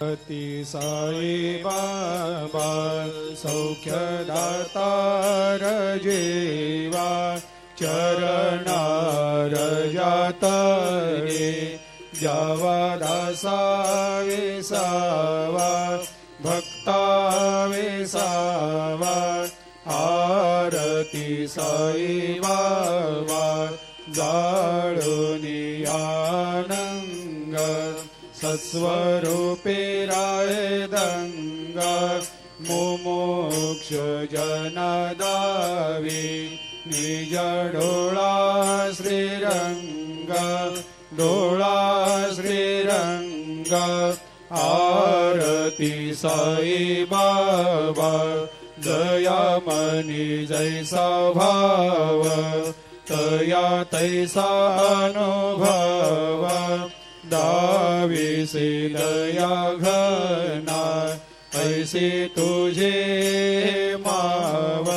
अति साई बाबा सौख्यदातार जेवा चरणार जातरे जावा दासा विसावा भक्ता विसावा आरती साई बाबा जाळुनी आनंग सत्स्वरूपे राय दंग मुमुक्ष जनदावी निज डोळा श्रीरंग डोळा श्रीरंग आरती साई बाबा जया मनी जैसा भाव तया तैसा अनुभव दाविसे दया घना ऐसे तुझे माव